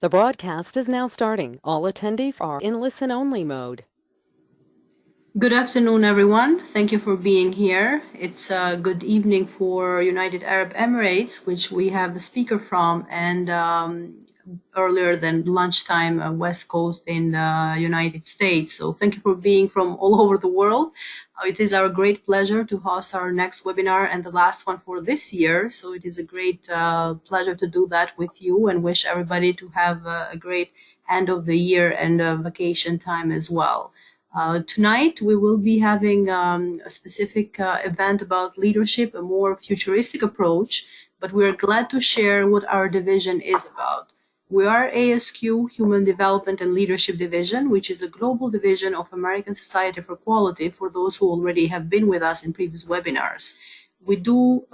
The broadcast is now starting. All attendees are in listen-only mode. Good afternoon, everyone. Thank you for being here. It's a good evening for United Arab Emirates, which we have the speaker from, and earlier than lunchtime, West Coast in the United States. So thank you for being from all over the world. It is our great pleasure to host our next webinar and the last one for this year. So it is a great pleasure to do that with you and wish everybody to have a great end of the year and vacation time as well. Tonight, we will be having a specific event about leadership, a more futuristic approach, but we are glad to share what our division is about. We are ASQ, Human Development and Leadership Division, which is a global division of American Society for Quality for those who already have been with us in previous webinars. We do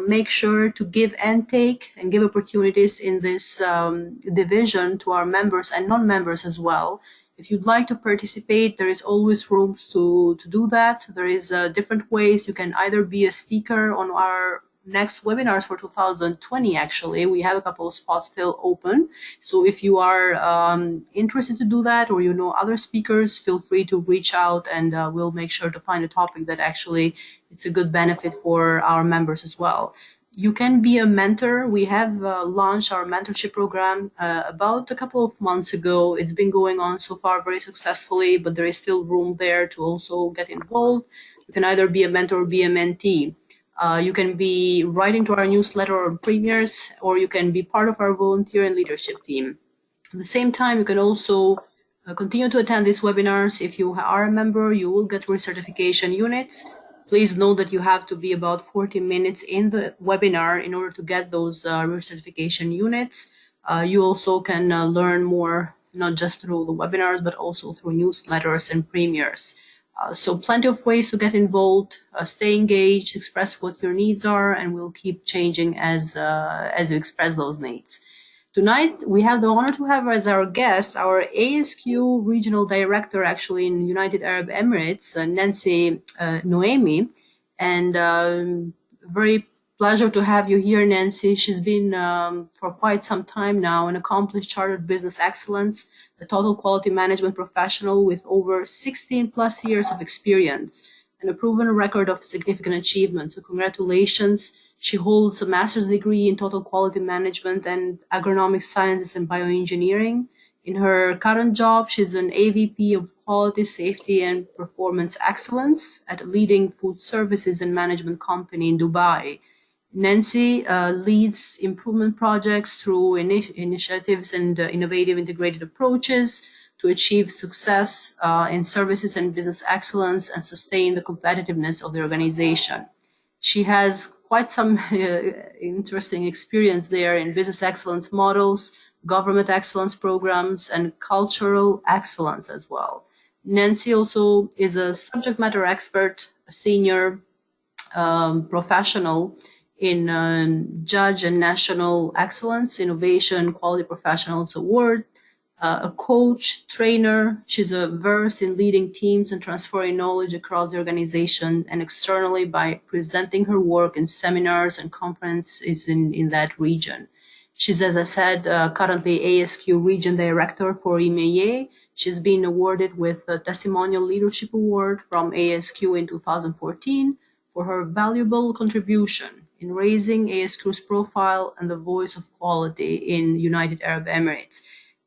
make sure to give and take and give opportunities in this division to our members and non-members as well. If you'd like to participate, there is always room to do that. There is different ways. You can either be a speaker on our next webinars for 2020. Actually, we have a couple of spots still open. So if you are interested to do that, or you know other speakers, feel free to reach out, and we'll make sure to find a topic that actually it's a good benefit for our members as well. You can be a mentor. We have launched our mentorship program about a couple of months ago. It's been going on so far very successfully, but there is still room there to also get involved. You can either be a mentor or be a mentee. You can be writing to our newsletter or premiers, or you can be part of our volunteer and leadership team. At the same time, you can also continue to attend these webinars. If you are a member, you will get recertification units. Please know that you have to be about 40 minutes in the webinar in order to get those recertification units. You also can learn more, not just through the webinars, but also through newsletters and premiers. So plenty of ways to get involved, stay engaged, express what your needs are, and we'll keep changing as you express those needs. Tonight, we have the honor to have as our guest our ASQ Regional Director, actually in United Arab Emirates, Nancy Nouaimeh, and very pleasure to have you here, Nancy. She's been for quite some time now an accomplished chartered business excellence, a total quality management professional with over 16 plus years of experience and a proven record of significant achievement. So congratulations. She holds a master's degree in total quality management and agronomic sciences and bioengineering. In her current job, she's an AVP of quality, safety, and performance excellence at a leading food services and management company in Dubai. Nancy leads improvement projects through initiatives and innovative integrated approaches to achieve success in services and business excellence and sustain the competitiveness of the organization. She has quite some interesting experience there in business excellence models, government excellence programs, and cultural excellence as well. Nancy also is a subject matter expert, a senior professional in Judge and National Excellence, Innovation, Quality Professionals Award, a coach, trainer. She's versed in leading teams and transferring knowledge across the organization and externally by presenting her work in seminars and conferences in that region. She's, as I said, currently ASQ Region Director for EMEA. She's been awarded with a Testimonial Leadership Award from ASQ in 2014 for her valuable contribution in raising ASQ's profile and the voice of quality in United Arab Emirates,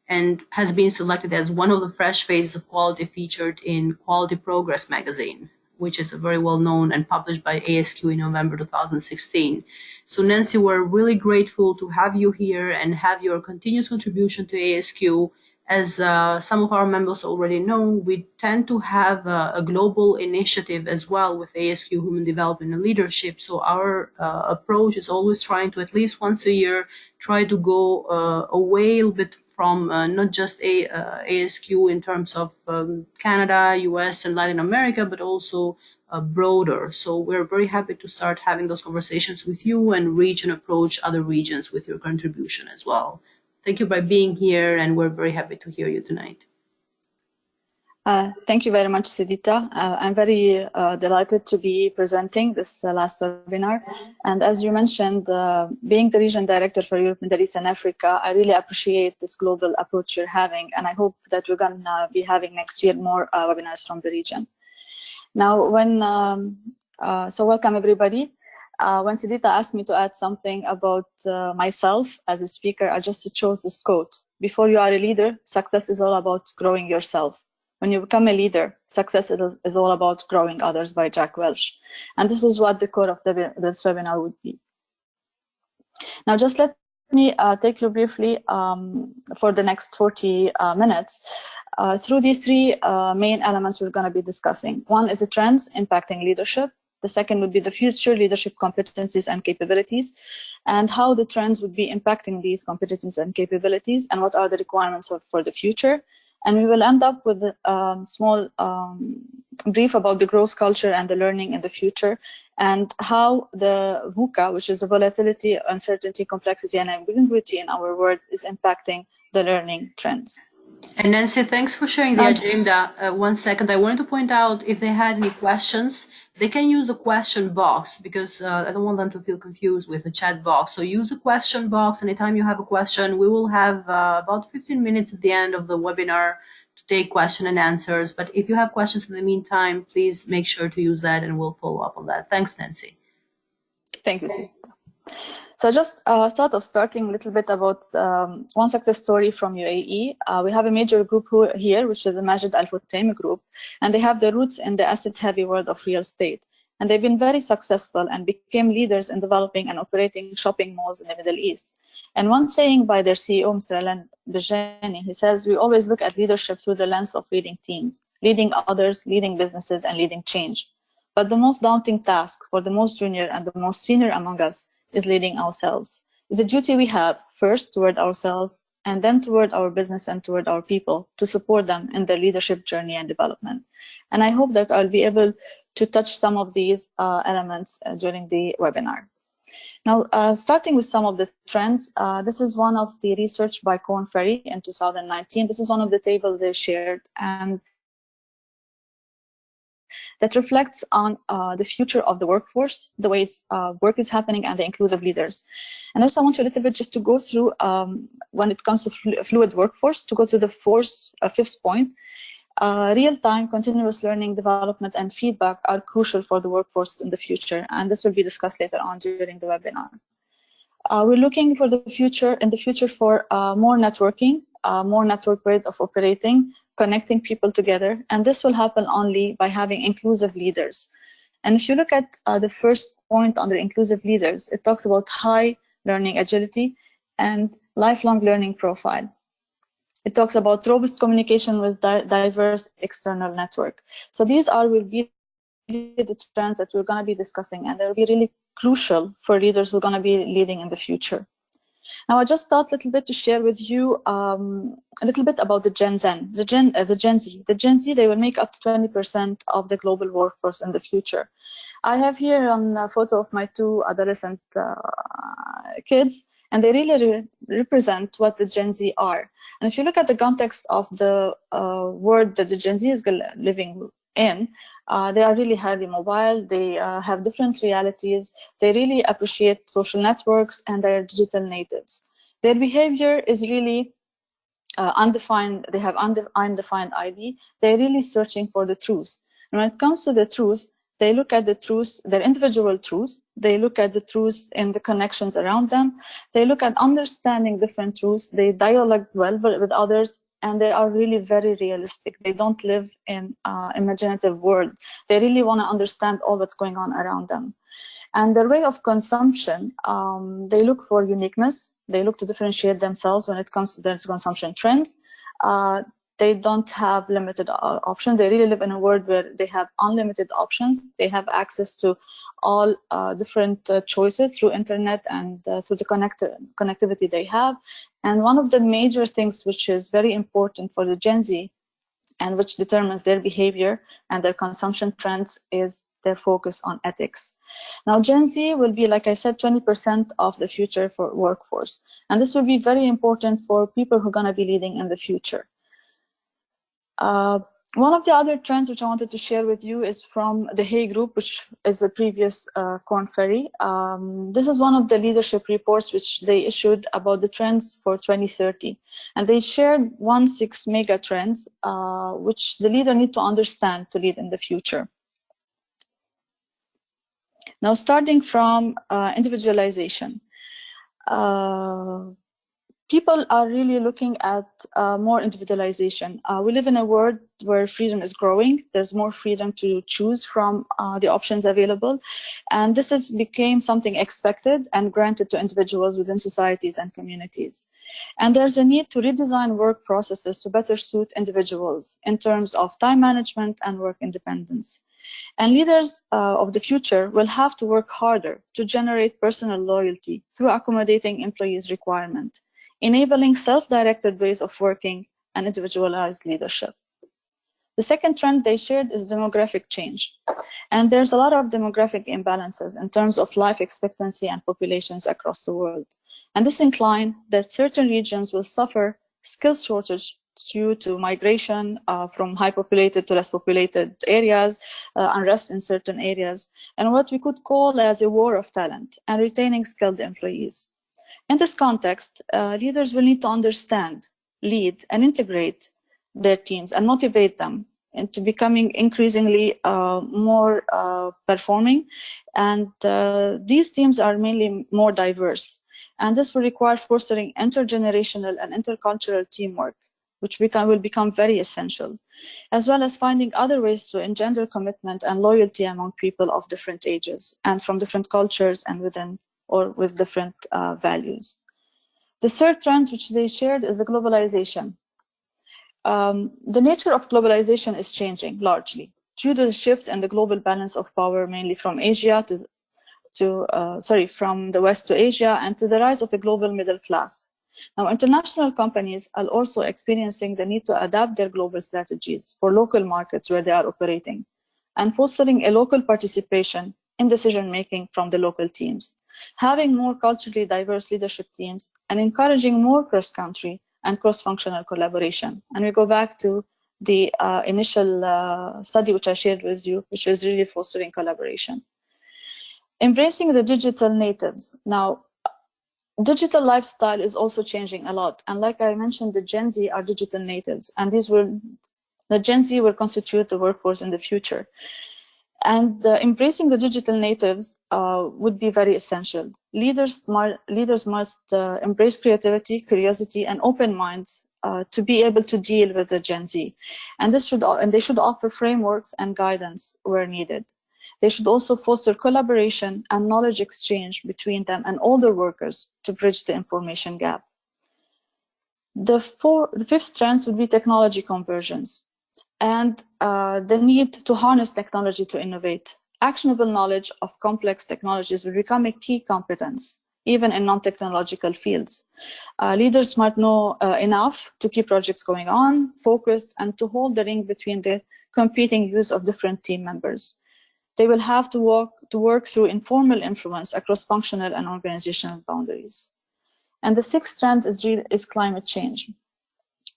and has been selected as one of the fresh faces of quality featured in Quality Progress magazine, which is very well known and published by ASQ in November 2016. So Nancy, we're really grateful to have you here and have your continuous contribution to ASQ. As some of our members already know, we tend to have a global initiative as well with ASQ Human Development and Leadership. So our approach is always trying to, at least once a year, try to go away a little bit from not just ASQ in terms of Canada, US, and Latin America, but also broader. So we're very happy to start having those conversations with you and reach and approach other regions with your contribution as well. Thank you for being here, and we're very happy to hear you tonight. Thank you very much, Sidita. I'm very delighted to be presenting this last webinar. And as you mentioned, being the region director for Europe, Middle East and Africa, I really appreciate this global approach you're having. And I hope that we're going to be having next year more webinars from the region. Now, so welcome everybody. When Sidita asked me to add something about myself as a speaker, I just chose this quote. Before you are a leader, success is all about growing yourself. When you become a leader, success is all about growing others, by Jack Welch. And this is what the core of this webinar would be. Now, just let me take you briefly for the next 40 minutes through these three main elements we're going to be discussing. One is the trends impacting leadership. The second would be the future leadership competencies and capabilities, and how the trends would be impacting these competencies and capabilities, and what are the requirements for the future. And we will end up with a small brief about the growth culture and the learning in the future, and how the VUCA, which is the volatility, uncertainty, complexity, and ambiguity in our world, is impacting the learning trends. And Nancy, thanks for sharing the agenda. 1 second, I wanted to point out, if they had any questions, they can use the question box, because I don't want them to feel confused with the chat box. So use the question box. Anytime you have a question, we will have about 15 minutes at the end of the webinar to take question and answers. But if you have questions in the meantime, please make sure to use that and we'll follow up on that. Thanks, Nancy. Thank you, Sita. So I just thought of starting a little bit about one success story from UAE. We have a major group here, which is the Majid Al Futtaim group, and they have their roots in the asset-heavy world of real estate. And they've been very successful and became leaders in developing and operating shopping malls in the Middle East. And one saying by their CEO, Mr. Alan Bejani, he says, we always look at leadership through the lens of leading teams, leading others, leading businesses, and leading change. But the most daunting task for the most junior and the most senior among us is leading ourselves. It's a duty we have, first toward ourselves, and then toward our business and toward our people, to support them in their leadership journey and development. And I hope that I'll be able to touch some of these elements during the webinar. Now, starting with some of the trends, this is one of the research by Korn Ferry in 2019. This is one of the tables they shared, and that reflects on the future of the workforce, the ways work is happening, and the inclusive leaders. And also I want you a little bit just to go through, when it comes to fluid workforce, to go to the fifth point. Real-time continuous learning, development, and feedback are crucial for the workforce in the future, and this will be discussed later on during the webinar. We're looking for the future, for more networking, more network way of operating, connecting people together, and this will happen only by having inclusive leaders. And if you look at the first point under inclusive leaders, it talks about high learning agility and lifelong learning profile. It talks about robust communication with diverse external network. So these will be the trends that we're going to be discussing, and they'll be really crucial for leaders who are going to be leading in the future. Now, I just thought a little bit to share with you a little bit about the Gen Z. The Gen Z, they will make up to 20% of the global workforce in the future. I have here a photo of my two adolescent kids, and they really represent what the Gen Z are. And if you look at the context of the world that the Gen Z is living in, they are really highly mobile, they have different realities, they really appreciate social networks, and they are digital natives. Their behavior is really undefined, they have undefined ID, they're really searching for the truth. And when it comes to the truth, they look at the truth, their individual truth, they look at the truth in the connections around them, they look at understanding different truths, they dialogue well with others, and they are really very realistic. They don't live in imaginative world. They really want to understand all that's going on around them. And their way of consumption, they look for uniqueness. They look to differentiate themselves when it comes to their consumption trends. They don't have limited options. They really live in a world where they have unlimited options. They have access to all different choices through internet and through the connectivity they have. And one of the major things which is very important for the Gen Z and which determines their behavior and their consumption trends is their focus on ethics. Now, Gen Z will be, like I said, 20% of the future for workforce. And this will be very important for people who are going to be leading in the future. One of the other trends which I wanted to share with you is from the Hay Group, which is a previous Korn Ferry. This is one of the leadership reports which they issued about the trends for 2030. And they shared 6 mega trends, which the leader need to understand to lead in the future. Now, starting from individualization. People are really looking at more individualization. We live in a world where freedom is growing. There's more freedom to choose from the options available. And this has become something expected and granted to individuals within societies and communities. And there's a need to redesign work processes to better suit individuals in terms of time management and work independence. And leaders of the future will have to work harder to generate personal loyalty through accommodating employees' requirement, enabling self-directed ways of working and individualized leadership. The second trend they shared is demographic change. And there's a lot of demographic imbalances in terms of life expectancy and populations across the world. And this implies that certain regions will suffer skills shortage due to migration from high populated to less populated areas, unrest in certain areas, and what we could call as a war of talent and retaining skilled employees. In this context, leaders will need to understand, lead, and integrate their teams and motivate them into becoming increasingly more performing. And these teams are mainly more diverse. And this will require fostering intergenerational and intercultural teamwork, which will become very essential, as well as finding other ways to engender commitment and loyalty among people of different ages and from different cultures and within or with different values. The third trend which they shared is the globalization. The nature of globalization is changing largely due to the shift in the global balance of power, mainly from Asia from the West to Asia, and to the rise of a global middle class. Now, international companies are also experiencing the need to adapt their global strategies for local markets where they are operating, and fostering a local participation in decision-making from the local teams, having more culturally diverse leadership teams, and encouraging more cross-country and cross-functional collaboration. And we go back to the initial study which I shared with you, which is really fostering collaboration. Embracing the digital natives. Now, digital lifestyle is also changing a lot. And like I mentioned, the Gen Z are digital natives, and the Gen Z will constitute the workforce in the future. And embracing the digital natives would be very essential. Leaders must embrace creativity, curiosity, and open minds to be able to deal with the Gen Z. And they should offer frameworks and guidance where needed. They should also foster collaboration and knowledge exchange between them and older workers to bridge the information gap. The fifth trend would be technology convergence and the need to harness technology to innovate. Actionable knowledge of complex technologies will become a key competence, even in non-technological fields. Leaders might know enough to keep projects going on, focused, and to hold the ring between the competing views of different team members. They will have to work through informal influence across functional and organizational boundaries. And the sixth trend is climate change.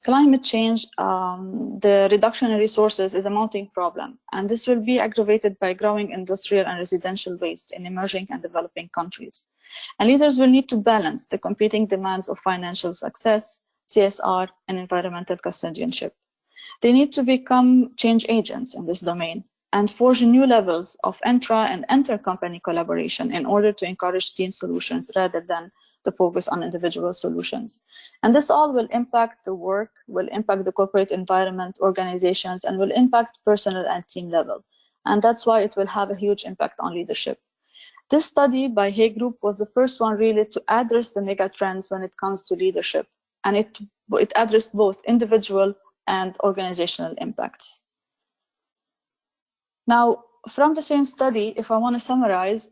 Climate change, the reduction in resources is a mounting problem, and this will be aggravated by growing industrial and residential waste in emerging and developing countries. And leaders will need to balance the competing demands of financial success, CSR, and environmental custodianship. They need to become change agents in this domain and forge new levels of intra and inter-company collaboration in order to encourage team solutions rather than the focus on individual solutions. And this all will impact the work, will impact the corporate environment, organizations, and will impact personal and team level. And that's why it will have a huge impact on leadership. This study by Hay Group was the first one really to address the mega trends when it comes to leadership. And it addressed both individual and organizational impacts. Now, from the same study, if I want to summarize,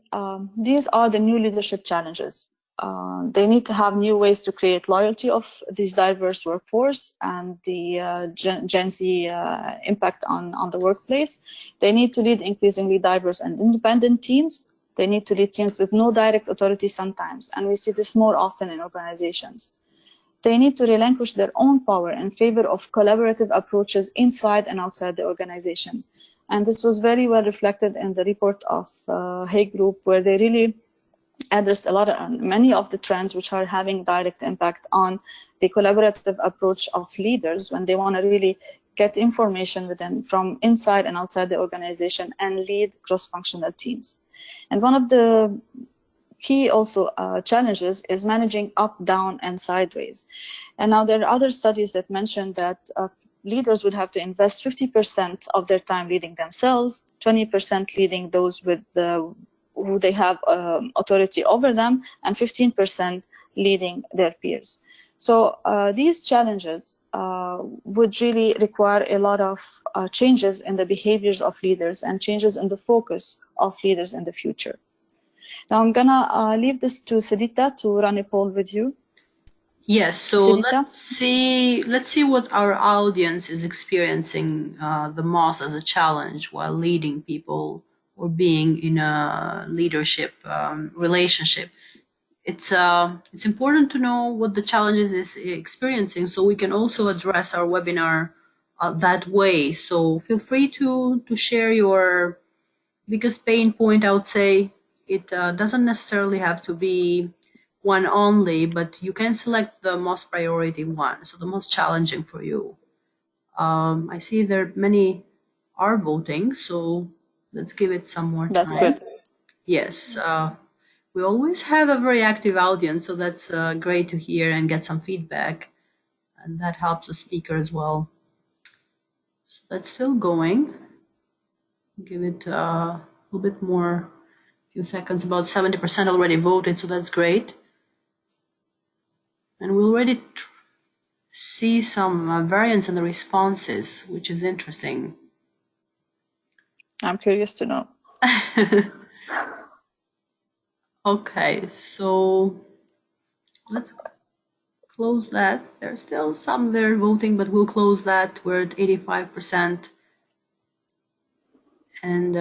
these are the new leadership challenges. They need to have new ways to create loyalty of this diverse workforce and the Gen Z impact on the workplace. They need to lead increasingly diverse and independent teams. They need to lead teams with no direct authority sometimes, and we see this more often in organizations. they need to relinquish their own power in favor of collaborative approaches inside and outside the organization. And this was very well reflected in the report of Hague Group, where they really addressed a lot of many of the trends which are having direct impact on the collaborative approach of leaders when they want to really get information within from inside and outside the organization and lead cross-functional teams. And one of the key also challenges is managing up, down, and sideways. And now there are other studies that mention that leaders would have to invest 50% of their time leading themselves, 20% leading those with who they have authority over them, and 15% leading their peers. So these challenges would really require a lot of changes in the behaviors of leaders and changes in the focus of leaders in the future. Now I'm gonna leave this to Sedita to run a poll with you. Yes, so let's see what our audience is experiencing the most as a challenge while leading people or being in a leadership relationship. It's important to know what the challenges is experiencing so we can also address our webinar that way. So feel free to share your biggest pain point. I would say it doesn't necessarily have to be one only, but you can select the most priority one, so the most challenging for you. I see there many are voting, so let's give it some more time. That's good. Yes, we always have a very active audience, so that's great to hear and get some feedback, and that helps the speaker as well. So that's still going. Give it a little bit more, few seconds. About 70% already voted, so that's great. And we already see some variance in the responses, which is interesting. I'm curious to know. Okay, so let's close that. There's still some there voting, but we'll close that. We're at 85%. And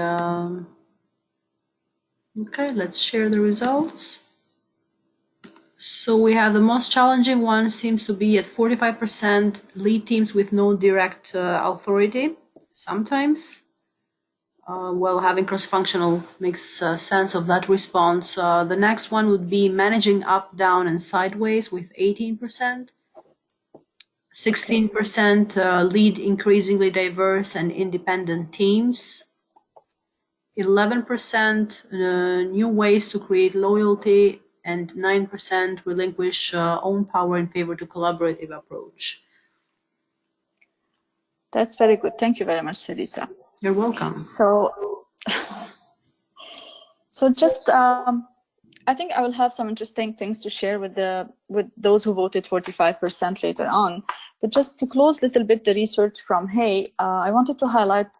okay, let's share the results. So we have the most challenging one seems to be at 45%, lead teams with no direct authority, sometimes. Well, having cross-functional makes sense of that response. The next one would be managing up, down, and sideways with 18%. 16% lead increasingly diverse and independent teams. 11% new ways to create loyalty, and 9% relinquish own power in favor to collaborative approach. That's very good. Thank you very much, Sedita. You're welcome. So just I think I will have some interesting things to share with those who voted 45% later on. But just to close a little bit the research from Hay, I wanted to highlight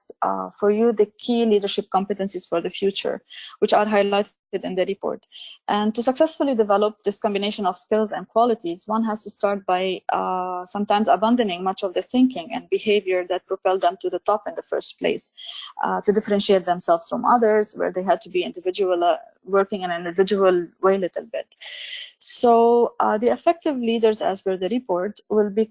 for you the key leadership competencies for the future, which are highlighted in the report. And to successfully develop this combination of skills and qualities, one has to start by sometimes abandoning much of the thinking and behavior that propelled them to the top in the first place, to differentiate themselves from others, where they had to be individual, working in an individual way a little bit. So the effective leaders, as per the report, will be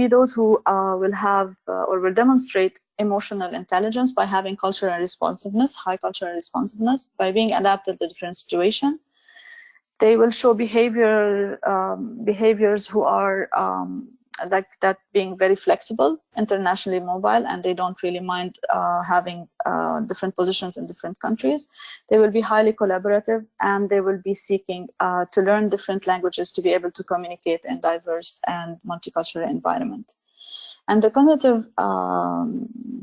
those who will have or will demonstrate emotional intelligence by having cultural responsiveness, high cultural responsiveness, by being adapted to different situations. They will show behaviors who are like that, being very flexible, internationally mobile, and they don't really mind having different positions in different countries. They will be highly collaborative, and they will be seeking to learn different languages to be able to communicate in diverse and multicultural environment. And the cognitive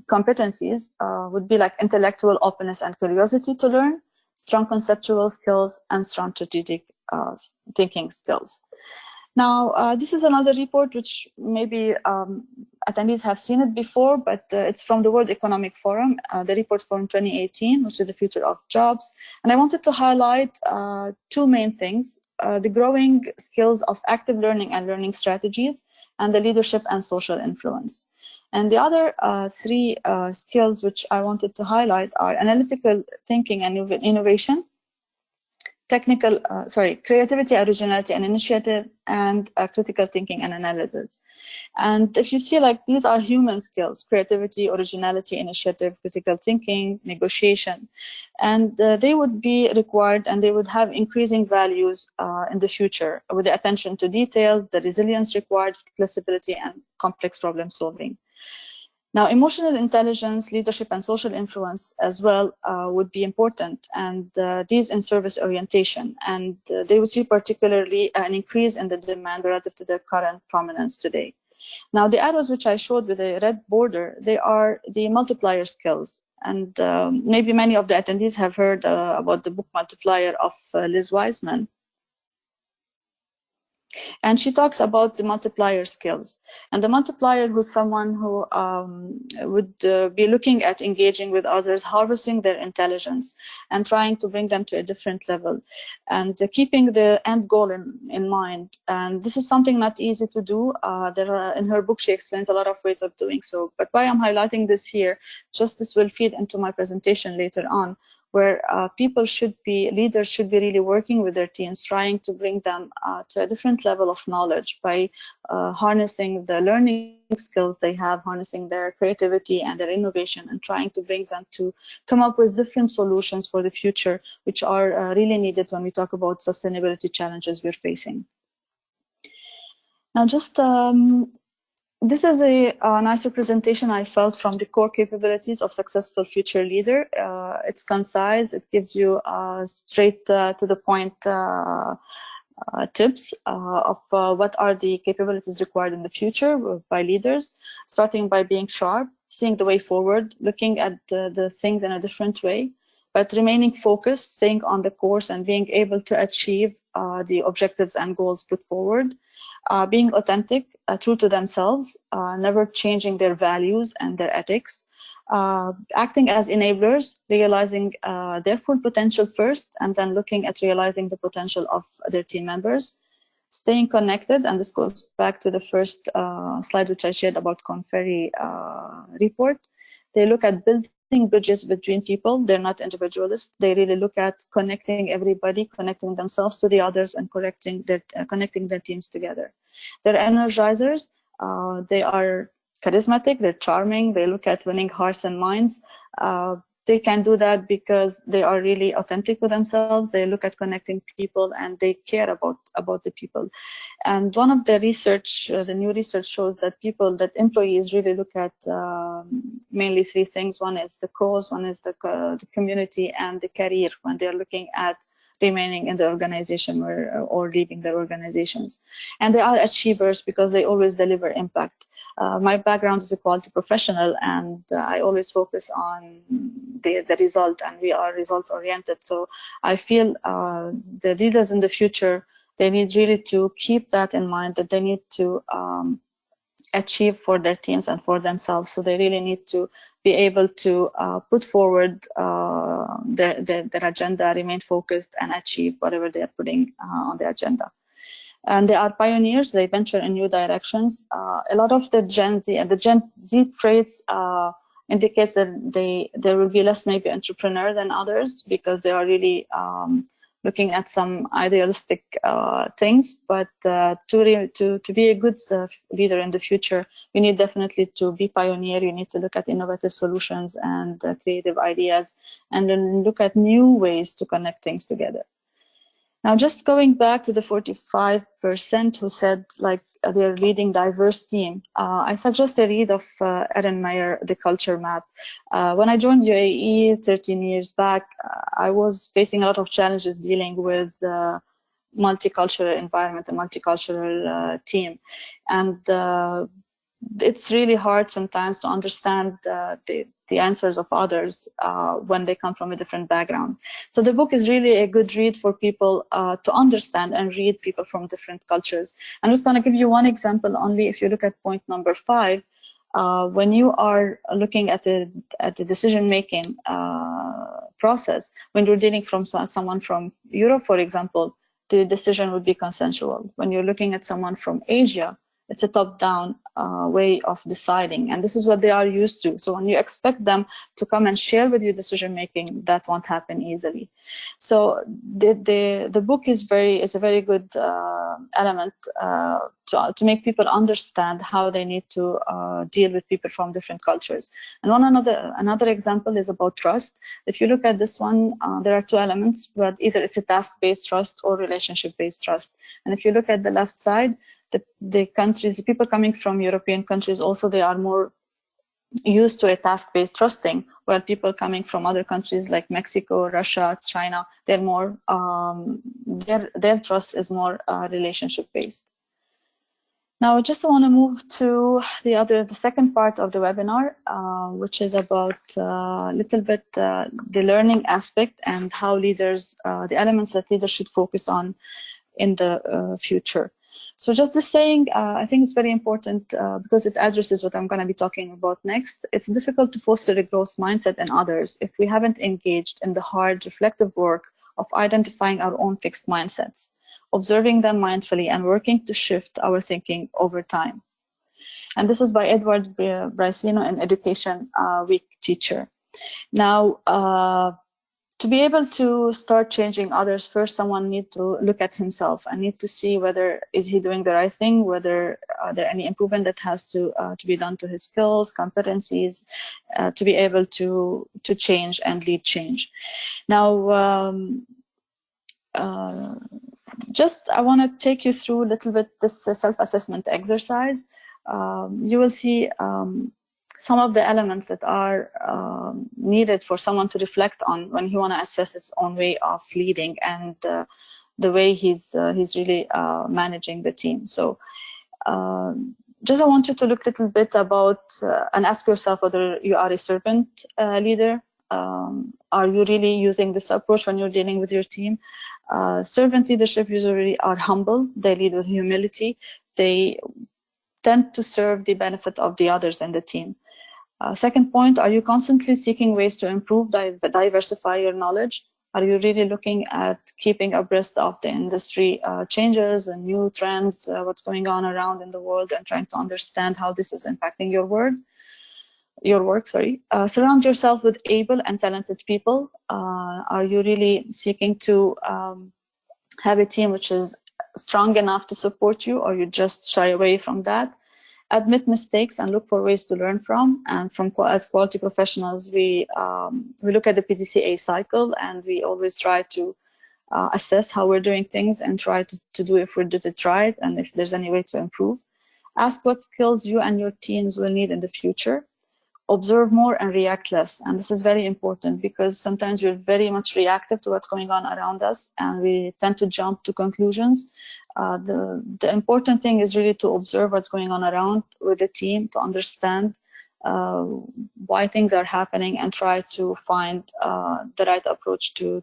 competencies would be like intellectual openness and curiosity to learn, strong conceptual skills, and strong strategic thinking skills. Now, this is another report which maybe attendees have seen it before, but it's from the World Economic Forum, the report from 2018, which is the future of jobs. And I wanted to highlight two main things, the growing skills of active learning and learning strategies, and the leadership and social influence. And the other three skills which I wanted to highlight are analytical thinking and innovation, creativity, originality, and initiative, and critical thinking and analysis. And if you see, like, these are human skills: creativity, originality, initiative, critical thinking, negotiation. And they would be required, and they would have increasing values in the future, with the attention to details, the resilience required, flexibility, and complex problem solving. Now, emotional intelligence, leadership, and social influence as well would be important, and these in service orientation. And they would see particularly an increase in the demand relative to their current prominence today. Now, the arrows which I showed with the red border, they are the multiplier skills. And maybe many of the attendees have heard about the book Multiplier of Liz Wiseman. And she talks about the multiplier skills. And the multiplier, who's someone who would be looking at engaging with others, harvesting their intelligence, and trying to bring them to a different level, and keeping the end goal in mind. And this is something not easy to do. In her book, she explains a lot of ways of doing so. But why I'm highlighting this here, just this will feed into my presentation later on, where leaders should be really working with their teams, trying to bring them to a different level of knowledge by harnessing the learning skills they have, harnessing their creativity and their innovation, and trying to bring them to come up with different solutions for the future, which are really needed when we talk about sustainability challenges we're facing. Now, just this is a nice representation I felt from the core capabilities of successful future leader. It's concise. It gives you straight to the point tips of what are the capabilities required in the future by leaders, starting by being sharp, seeing the way forward, looking at the things in a different way, but remaining focused, staying on the course, and being able to achieve the objectives and goals put forward. Being authentic, true to themselves, never changing their values and their ethics, acting as enablers, realizing their full potential first, and then looking at realizing the potential of their team members, staying connected, and this goes back to the first slide which I shared about Conferry report. They look at building bridges between people. They're not individualists. They really look at connecting everybody, connecting themselves to the others, and connecting their teams together. They're energizers. They are charismatic. They're charming. They look at winning hearts and minds. They can do that because they are really authentic with themselves. They look at connecting people, and they care about the people. And one of the research, the new research shows that employees really look at mainly three things. One is the cause, one is the community, and the career when they're looking at remaining in the organization or leaving their organizations. And they are achievers because they always deliver impact. My background is a quality professional, and I always focus on the result, and we are results oriented. So I feel the leaders in the future, they need really to keep that in mind, that they need to achieve for their teams and for themselves. So they really need to be able to put forward their agenda, remain focused, and achieve whatever they are putting on the agenda. And they are pioneers. They venture in new directions. A lot of the Gen Z traits indicates that there will be less maybe entrepreneur than others, because they are really looking at some idealistic things. But to be a good leader in the future, you need definitely to be pioneer. You need to look at innovative solutions and creative ideas, and then look at new ways to connect things together. Now, just going back to the 45% who said like they're leading diverse team, I suggest a read of Erin Meyer, The Culture Map. When I joined UAE 13 years back, I was facing a lot of challenges dealing with multicultural environment and multicultural team. And it's really hard sometimes to understand the answers of others when they come from a different background. So the book is really a good read for people to understand and read people from different cultures. I'm just going to give you one example only. If you look at point number 5, when you are looking at the decision-making process, when you're dealing from someone from Europe, for example, the decision would be consensual. When you're looking at someone from Asia, It's a top-down way of deciding, and this is what they are used to. So when you expect them to come and share with you decision-making, that won't happen easily. So the book is a very good element to make people understand how they need to deal with people from different cultures. And another example is about trust. If you look at this one, there are two elements, but either it's a task-based trust or relationship-based trust. And if you look at the left side, the countries, the people coming from European countries, also they are more used to a task-based trusting, while people coming from other countries like Mexico, Russia, China, they're more their trust is more relationship-based. Now, I just want to move to the second part of the webinar, which is about a little bit the learning aspect and how leaders, the elements that leaders should focus on in the future. So just this saying, I think it's very important because it addresses what I'm going to be talking about next. It's difficult to foster a growth mindset in others if we haven't engaged in the hard, reflective work of identifying our own fixed mindsets, observing them mindfully, and working to shift our thinking over time. And this is by Edward Briceno, an Education Week teacher. Now, to be able to start changing others, first someone needs to look at himself and need to see whether is he doing the right thing, whether there any improvement that has to be done to his skills, competencies, to be able to change and lead change. Now, just I want to take you through a little bit this self-assessment exercise. You will see some of the elements that are needed for someone to reflect on when he want to assess his own way of leading and the way he's really managing the team. So just I want you to look a little bit about and ask yourself whether you are a servant leader. Are you really using this approach when you're dealing with your team? Servant leadership usually are humble. They lead with humility. They tend to serve the benefit of the others in the team. Second point, are you constantly seeking ways to improve, diversify your knowledge? Are you really looking at keeping abreast of the industry changes and new trends, what's going on around in the world, and trying to understand how this is impacting your work? Surround yourself with able and talented people. Are you really seeking to have a team which is strong enough to support you, or you just shy away from that? Admit mistakes and look for ways to learn from. And as quality professionals, we look at the PDCA cycle, and we always try to assess how we're doing things and try to do if we did it right and if there's any way to improve. Ask what skills you and your teams will need in the future. Observe more and react less. And this is very important because sometimes we're very much reactive to what's going on around us, and we tend to jump to conclusions. The important thing is really to observe what's going on around with the team, to understand why things are happening, and try to find the right approach to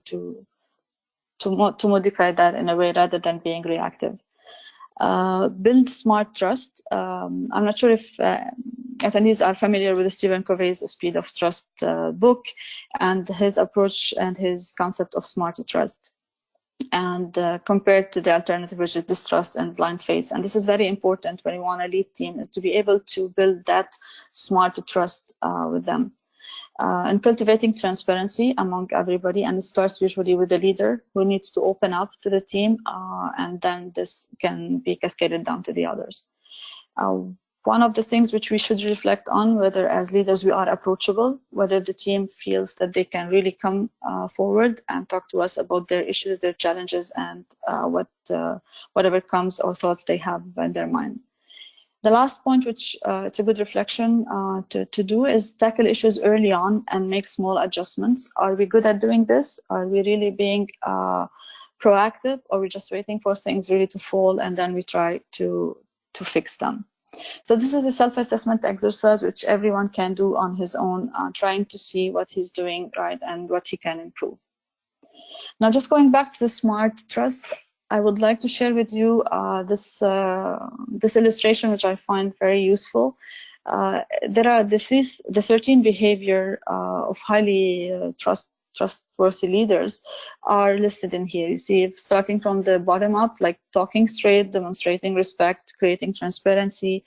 modify that in a way rather than being reactive. Build smart trust. I'm not sure if attendees are familiar with Stephen Covey's Speed of Trust book and his approach and his concept of smart trust, and compared to the alternative, which is distrust and blind faith. And this is very important when you want to lead team, is to be able to build that smart trust with them. And cultivating transparency among everybody, and it starts usually with the leader who needs to open up to the team, and then this can be cascaded down to the others. One of the things which we should reflect on, whether as leaders we are approachable, whether the team feels that they can really come forward and talk to us about their issues, their challenges, and whatever comes or thoughts they have in their mind. The last point, which it's a good reflection to do, is tackle issues early on and make small adjustments. Are we good at doing this? Are we really being proactive, or are we just waiting for things really to fall and then we try to fix them? So this is a self-assessment exercise which everyone can do on his own, trying to see what he's doing right and what he can improve. Now, just going back to the smart trust, I would like to share with you this illustration, which I find very useful. There are the 13 behavior of highly trustworthy leaders are listed in here. You see, starting from the bottom up, like talking straight, demonstrating respect, creating transparency,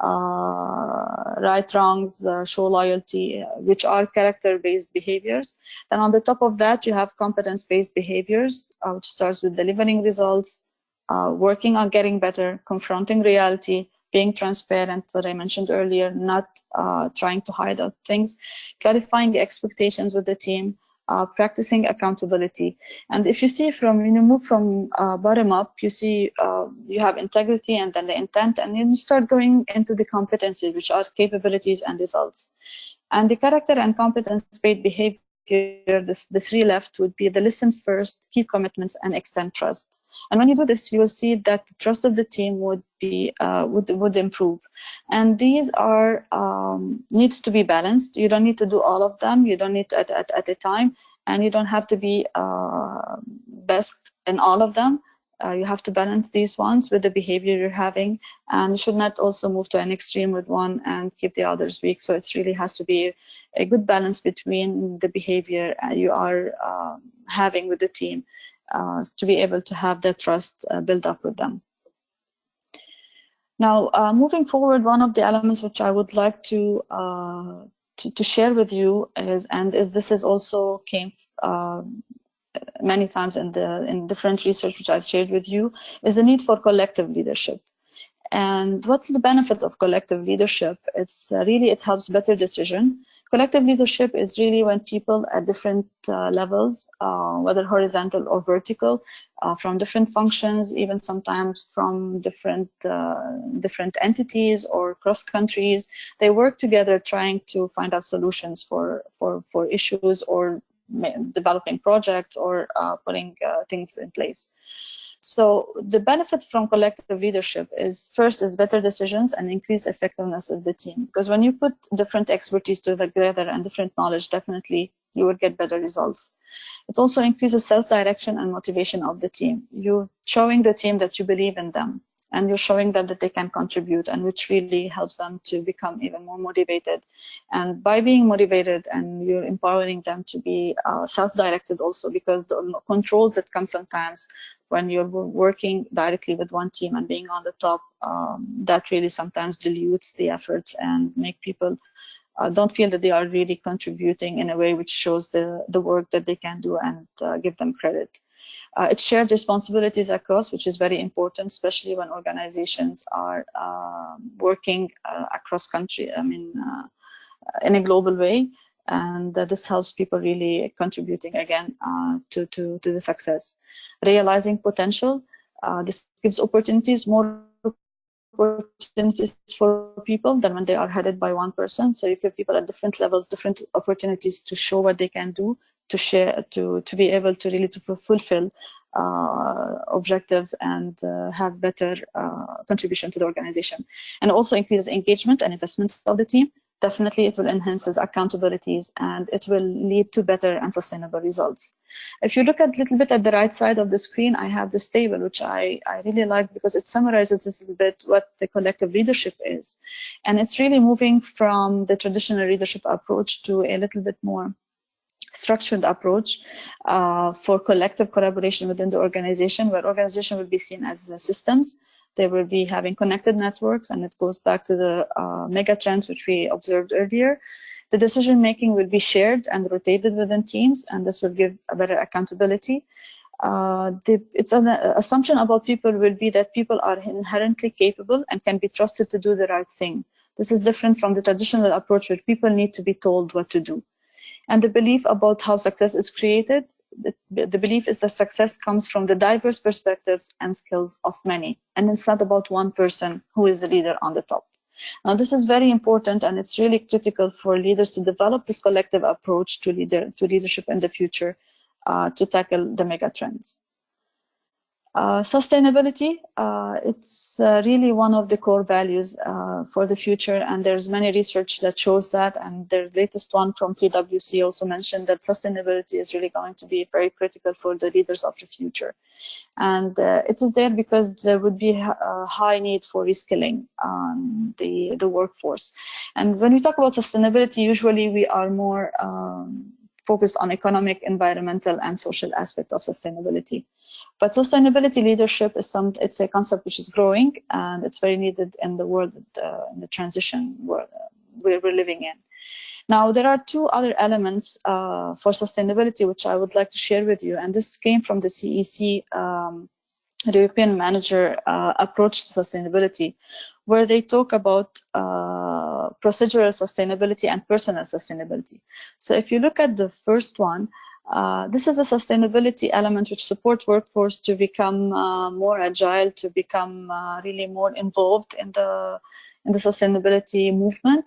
right wrongs, show loyalty, which are character-based behaviors. Then on the top of that, you have competence-based behaviors, which starts with delivering results, working on getting better, confronting reality, being transparent, what I mentioned earlier, not trying to hide out things, clarifying the expectations with the team, practicing accountability. And if you see from, when you move from bottom up, you see you have integrity and then the intent, and then you start going into the competencies, which are capabilities and results. And the character and competence-based behavior, the three left would be the listen first, keep commitments, and extend trust. And when you do this, you will see that the trust of the team would be would improve. And these are needs to be balanced. You don't need to do all of them. You don't need to at a time, and you don't have to be best in all of them. You have to balance these ones with the behavior you're having, and you should not also move to an extreme with one and keep the others weak. So it really has to be a good balance between the behavior you are having with the team to be able to have that trust build up with them. Now, moving forward, one of the elements which I would like to share with you is, this is also came many times in different research which I've shared with you, is the need for collective leadership. And what's the benefit of collective leadership? It's really, it helps better decision. Collective leadership is really when people at different levels, whether horizontal or vertical, from different functions, even sometimes from different entities or cross countries, they work together trying to find out solutions for issues, or developing projects, or putting things in place. So the benefit from collective leadership is, first, is better decisions and increased effectiveness of the team. Because when you put different expertise together and different knowledge, definitely you will get better results. It also increases self-direction and motivation of the team. You're showing the team that you believe in them, and you're showing them that they can contribute, and which really helps them to become even more motivated. And by being motivated, and you're empowering them to be self-directed also, because the controls that come sometimes when you're working directly with one team and being on the top, that really sometimes dilutes the efforts and make people don't feel that they are really contributing in a way which shows the work that they can do and give them credit. It's shared responsibilities across, which is very important, especially when organizations are working across country, in a global way. And this helps people really contributing again to the success. Realizing potential, this gives more opportunities for people than when they are headed by one person. So you give people at different levels different opportunities to show what they can do, to share, to be able to really to fulfill objectives and have better contribution to the organization. And also increases engagement and investment of the team. Definitely it will enhance accountabilities, and it will lead to better and sustainable results. If you look a little bit at the right side of the screen, I have this table, which I really like because it summarizes a little bit what the collective leadership is. And it's really moving from the traditional leadership approach to a little bit more structured approach for collective collaboration within the organization, where organization will be seen as systems. They will be having connected networks, and it goes back to the mega trends which we observed earlier. The decision making will be shared and rotated within teams, and this will give a better accountability. It's an assumption about people will be that people are inherently capable and can be trusted to do the right thing. This is different from the traditional approach where people need to be told what to do. And the belief about how success is created, the belief is that success comes from the diverse perspectives and skills of many. And it's not about one person who is the leader on the top. Now, this is very important, and it's really critical for leaders to develop this collective approach to leadership in the future to tackle the mega trends. Sustainability, it's really one of the core values for the future, and there's many research that shows that, and the latest one from PwC also mentioned that sustainability is really going to be very critical for the leaders of the future. And it is there because there would be a high need for reskilling the workforce. And when we talk about sustainability, usually we are more focused on economic, environmental, and social aspect of sustainability. But sustainability leadership is it's a concept which is growing, and it's very needed in the world, in the transition world we're living in. Now, there are two other elements for sustainability which I would like to share with you, and this came from the CEC European Manager approach to sustainability, where they talk about procedural sustainability and personal sustainability. So if you look at the first one, this is a sustainability element which supports workforce to become more agile, to become really more involved in the sustainability movement.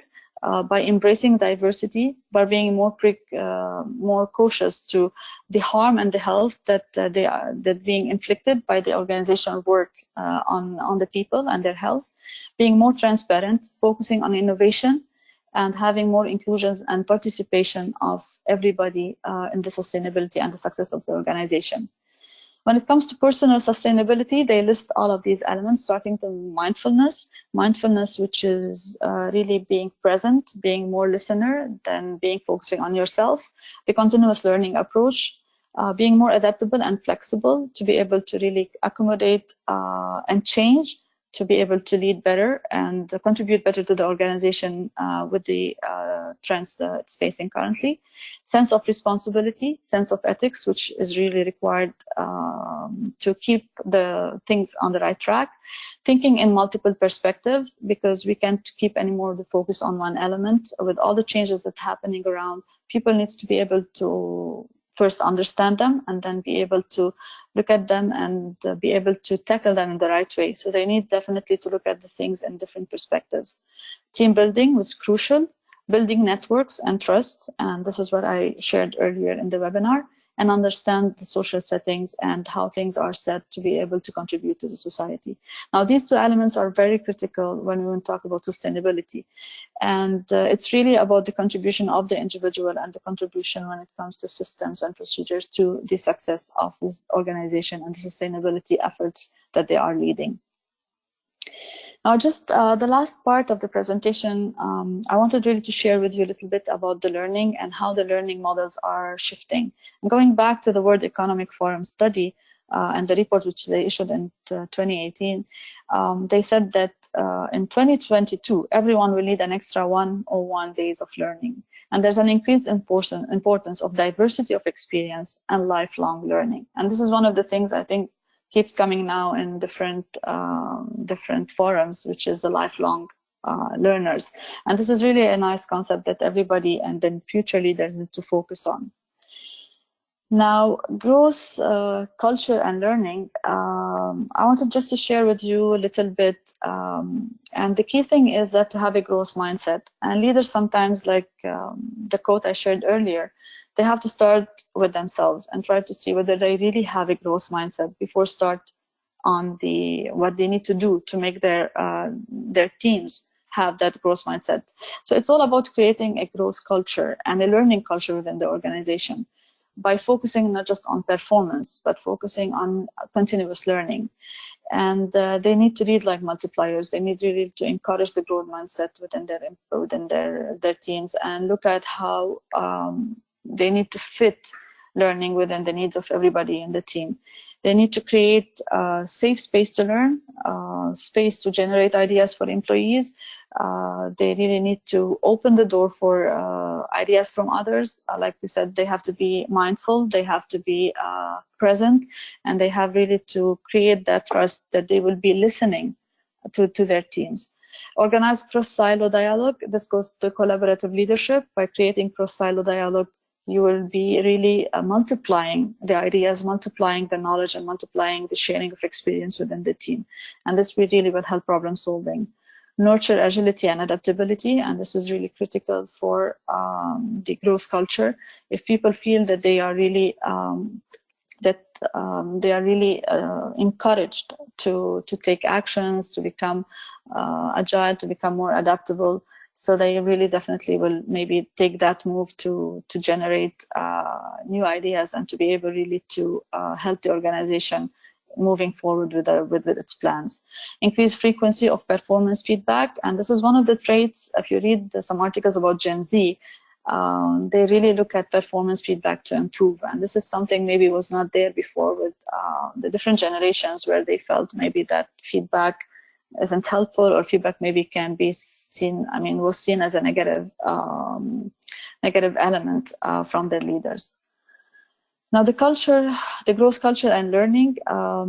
By embracing diversity, by being more cautious to the harm and the health that being inflicted by the organizational work on the people and their health, being more transparent, focusing on innovation, and having more inclusion and participation of everybody in the sustainability and the success of the organization. When it comes to personal sustainability, they list all of these elements, starting to mindfulness, which is really being present, being more listener than being focusing on yourself, the continuous learning approach, being more adaptable and flexible to be able to really accommodate and change, to be able to lead better and contribute better to the organization with the trends that it's facing currently. Sense of responsibility, sense of ethics, which is really required to keep the things on the right track. Thinking in multiple perspectives, because we can't keep any more the focus on one element. With all the changes that are happening around, people need to be able to first understand them and then be able to look at them and be able to tackle them in the right way. So they need definitely to look at the things in different perspectives. Team building was crucial, building networks and trust, and this is what I shared earlier in the webinar, and understand the social settings and how things are set to be able to contribute to the society. Now, these two elements are very critical when we talk about sustainability. And it's really about the contribution of the individual and the contribution when it comes to systems and procedures to the success of this organization and the sustainability efforts that they are leading. Now, just the last part of the presentation, I wanted really to share with you a little bit about the learning and how the learning models are shifting. And going back to the World Economic Forum study and the report which they issued in 2018, they said that in 2022, everyone will need an extra 101 days of learning. And there's an increased importance of diversity of experience and lifelong learning. And this is one of the things I think keeps coming now in different forums, which is the lifelong learners. And this is really a nice concept that everybody and then future leaders need to focus on. Now, growth, culture, and learning, I wanted just to share with you a little bit. And the key thing is that to have a growth mindset. And leaders sometimes, like the quote I shared earlier, they have to start with themselves and try to see whether they really have a growth mindset before start on what they need to do to make their teams have that growth mindset. So it's all about creating a growth culture and a learning culture within the organization by focusing not just on performance, but focusing on continuous learning. And they need to lead like multipliers. They need really to encourage the growth mindset within their teams and look at how they need to fit learning within the needs of everybody in the team. They need to create a safe space to learn, space to generate ideas for employees. They really need to open the door for ideas from others. Like we said, they have to be mindful, they have to be present, and they have really to create that trust that they will be listening to their teams. Organize cross-silo dialogue. This goes to collaborative leadership. By creating cross-silo dialogue, you will be really multiplying the ideas, multiplying the knowledge, and multiplying the sharing of experience within the team. And this really will help problem solving. Nurture agility and adaptability, and this is really critical for the growth culture. If people feel that they are really encouraged to take actions, to become agile, to become more adaptable, so they really definitely will maybe take that move to generate new ideas and to be able really to help the organization moving forward with its plans. Increase frequency of performance feedback, and this is one of the traits. If you read some articles about Gen Z, They really look at performance feedback to improve. And this is something maybe was not there before with the different generations, where they felt maybe that feedback isn't helpful, or feedback maybe can be seen, was seen as a negative element from their leaders. Now, the growth culture and learning,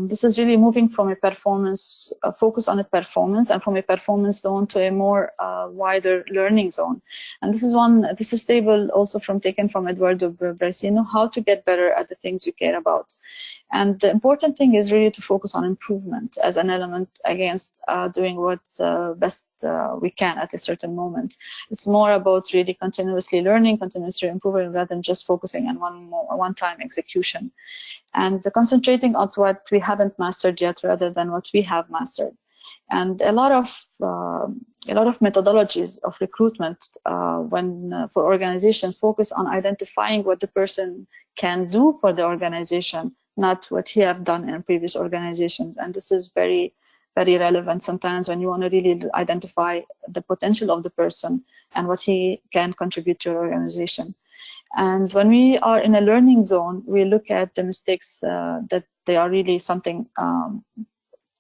this is really moving from a performance, focus on a performance, and from a performance zone to a more wider learning zone. And this is stable also taken from Eduardo Bracino, how to get better at the things you care about. And the important thing is really to focus on improvement as an element against doing what's best we can at a certain moment. It's more about really continuously learning, continuously improving, rather than just focusing on one-time execution. And concentrating on what we haven't mastered yet rather than what we have mastered. And a lot of methodologies of recruitment for organization focus on identifying what the person can do for the organization, not what he have done in previous organizations. And this is very, very relevant sometimes when you want to really identify the potential of the person and what he can contribute to your organization. And when we are in a learning zone, we look at the mistakes that they are really something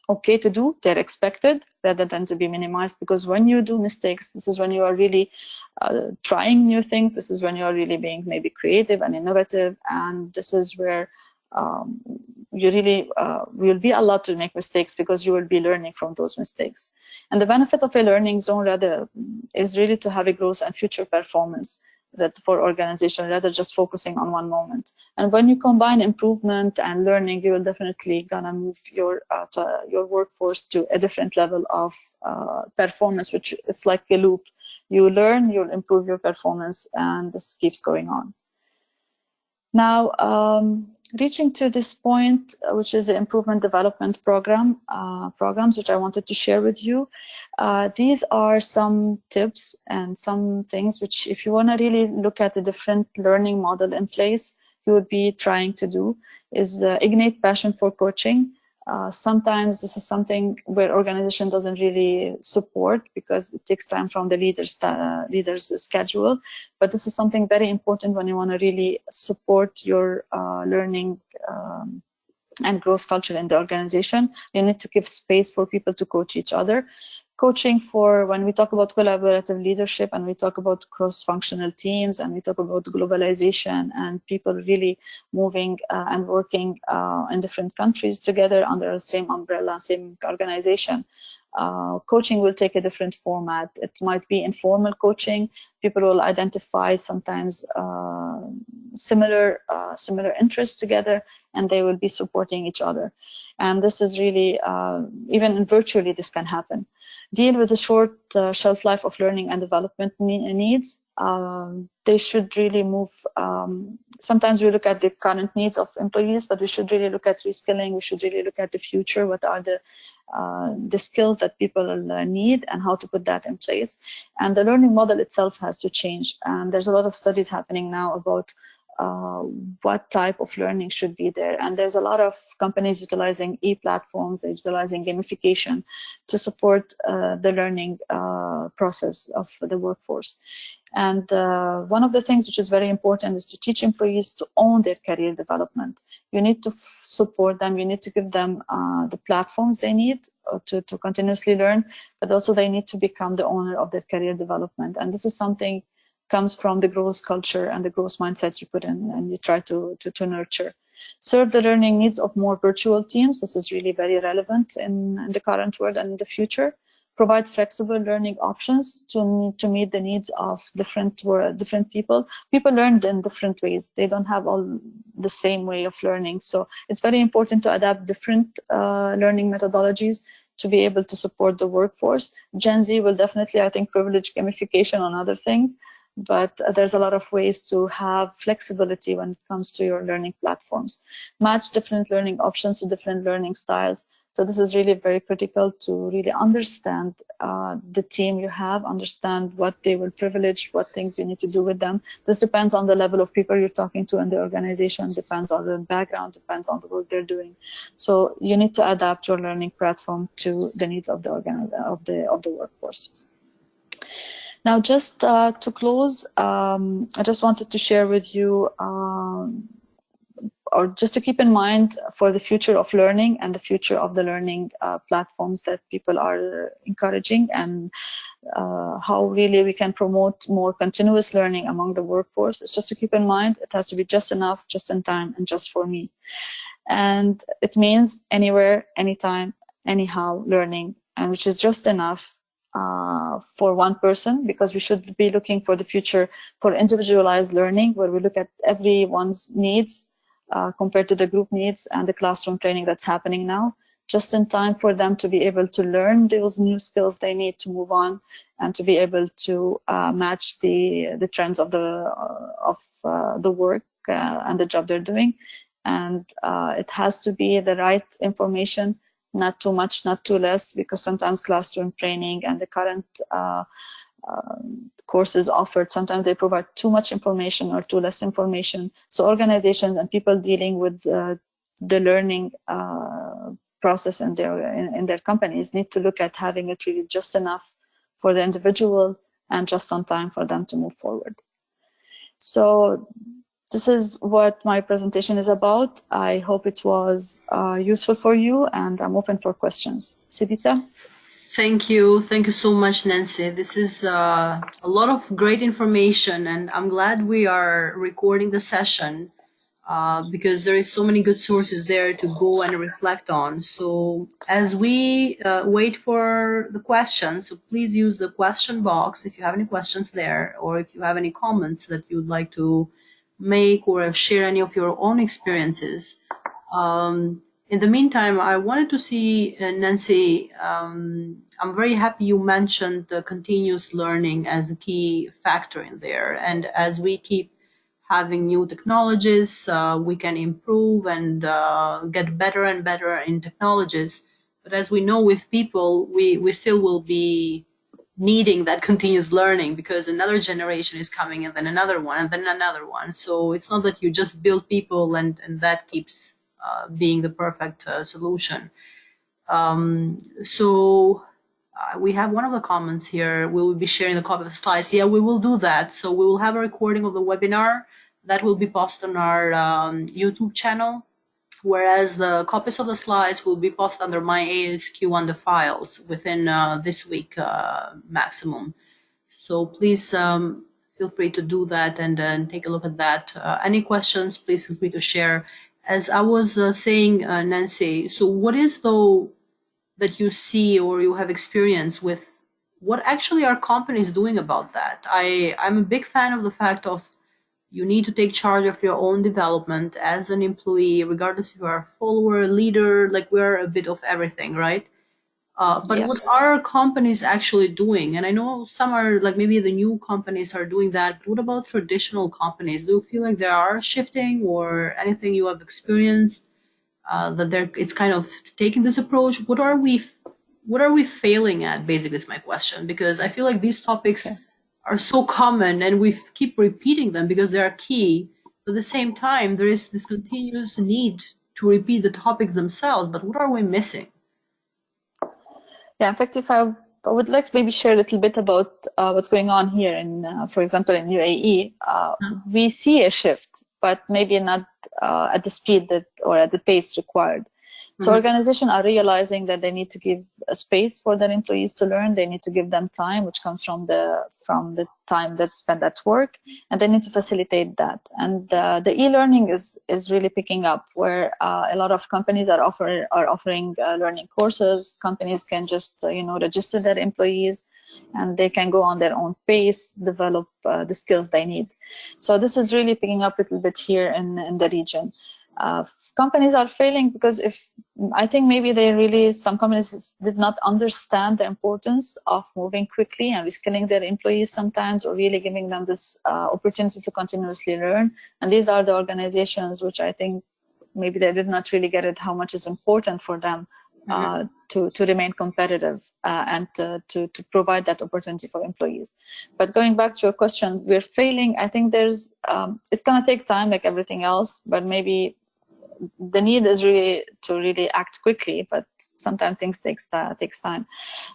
okay to do, they're expected, rather than to be minimized. Because when you do mistakes, this is when you are really trying new things. This is when you are really being maybe creative and innovative. And this is where you really will be allowed to make mistakes, because you will be learning from those mistakes. And the benefit of a learning zone rather is really to have a growth and future performance that for organization, rather just focusing on one moment. And when you combine improvement and learning, you will definitely gonna move your workforce to a different level of performance, which is like a loop. You learn, you'll improve your performance, and this keeps going on. Now, reaching to this point, which is the improvement development programs, which I wanted to share with you. These are some tips and some things which, if you want to really look at a different learning model in place, you would be trying to do, is ignite passion for coaching. Sometimes this is something where organization doesn't really support, because it takes time from the leader's schedule. But this is something very important when you want to really support your learning and growth culture in the organization. You need to give space for people to coach each other. Coaching for, when we talk about collaborative leadership, and we talk about cross-functional teams, and we talk about globalization and people really moving and working in different countries together under the same umbrella, same organization, coaching will take a different format. It might be informal coaching. People will identify sometimes similar interests together, and they will be supporting each other. And this is really, even virtually, this can happen. Deal with the short shelf life of learning and development needs. They should really move. Sometimes we look at the current needs of employees, but we should really look at reskilling. We should really look at the future. What are the skills that people need, and how to put that in place. And the learning model itself has to change. And there's a lot of studies happening now about what type of learning should be there. And there's a lot of companies utilizing e-platforms, utilizing gamification to support the learning process of the workforce. And one of the things which is very important is to teach employees to own their career development. You need to support them. You need to give them the platforms they need to continuously learn, but also they need to become the owner of their career development. And this is something comes from the growth culture and the growth mindset you put in and you try to nurture. Serve the learning needs of more virtual teams. This is really very relevant in the current world and in the future. Provide flexible learning options to meet the needs of different people. People learn in different ways. They don't have all the same way of learning. So it's very important to adapt different learning methodologies to be able to support the workforce. Gen Z will definitely, I think, privilege gamification on other things. But there's a lot of ways to have flexibility when it comes to your learning platforms. Match different learning options to different learning styles. So this is really very critical to really understand the team you have, understand what they will privilege, what things you need to do with them. This depends on the level of people you're talking to in the organization, depends on the background, depends on the work they're doing. So you need to adapt your learning platform to the needs of the workforce. Now, just to close, I just wanted to share with you, or just to keep in mind for the future of learning and the future of the learning platforms that people are encouraging, and how really we can promote more continuous learning among the workforce. It's just to keep in mind it has to be just enough, just in time, and just for me. And it means anywhere, anytime, anyhow learning, and which is just enough for one person, because we should be looking for the future for individualized learning, where we look at everyone's needs compared to the group needs and the classroom training that's happening now, just in time for them to be able to learn those new skills they need to move on, and to be able to match the trends of the work and the job they're doing. And it has to be the right information, not too much, not too less, because sometimes classroom training and the current courses offered, sometimes they provide too much information or too less information. So organizations and people dealing with the learning process in their companies need to look at having it really just enough for the individual and just on time for them to move forward. So this is what my presentation is about. I hope it was useful for you, and I'm open for questions. Sidita? Thank you. Thank you so much, Nancy. This is a lot of great information, and I'm glad we are recording the session because there is so many good sources there to go and reflect on. So as we wait for the questions, so please use the question box if you have any questions there, or if you have any comments that you'd like to make or share any of your own experiences. In the meantime, I wanted to see, Nancy, I'm very happy you mentioned the continuous learning as a key factor in there. And as we keep having new technologies, we can improve and get better and better in technologies. But as we know with people, we still will be needing that continuous learning, because another generation is coming, and then another one, and then another one. So it's not that you just build people and that keeps being the perfect solution. We have one of the comments here. We will be sharing the copy of the slides. Yeah, we will do that. So we will have a recording of the webinar that will be posted on our YouTube channel, whereas the copies of the slides will be posted under my ASQ on the files within this week maximum. So please feel free to do that and take a look at that. Any questions, please feel free to share. As I was saying, Nancy, so what is though that you see or you have experience with, what actually are companies doing about that? I'm a big fan of the fact of you need to take charge of your own development as an employee, regardless if you are a follower, leader, like we're a bit of everything, right? But Yeah. what are companies actually doing? And I know some are like, maybe the new companies are doing that, but what about traditional companies? Do you feel like they are shifting, or anything you have experienced that it's kind of taking this approach? What are we failing at, basically, is my question, because I feel like these topics are so common and we keep repeating them because they are key. But at the same time, there is this continuous need to repeat the topics themselves. But what are we missing? Yeah, in fact, if I would like to maybe share a little bit about what's going on here in, for example, in UAE, we see a shift, but maybe not at the speed that or at the pace required. So organizations are realizing that they need to give a space for their employees to learn. They need to give them time, which comes from the time that's spent at work, and they need to facilitate that. And the e-learning is really picking up, where a lot of companies are offering learning courses. Companies can just register their employees, and they can go on their own pace, develop the skills they need. So this is really picking up a little bit here in the region. Companies are failing because I think maybe some companies did not understand the importance of moving quickly and reskilling their employees sometimes, or really giving them this opportunity to continuously learn. And these are the organizations which I think maybe they did not really get it, how much is important for them to remain competitive and to provide that opportunity for employees. But going back to your question, we're failing. I think it's going to take time like everything else, but maybe the need is really to really act quickly, but sometimes things takes time.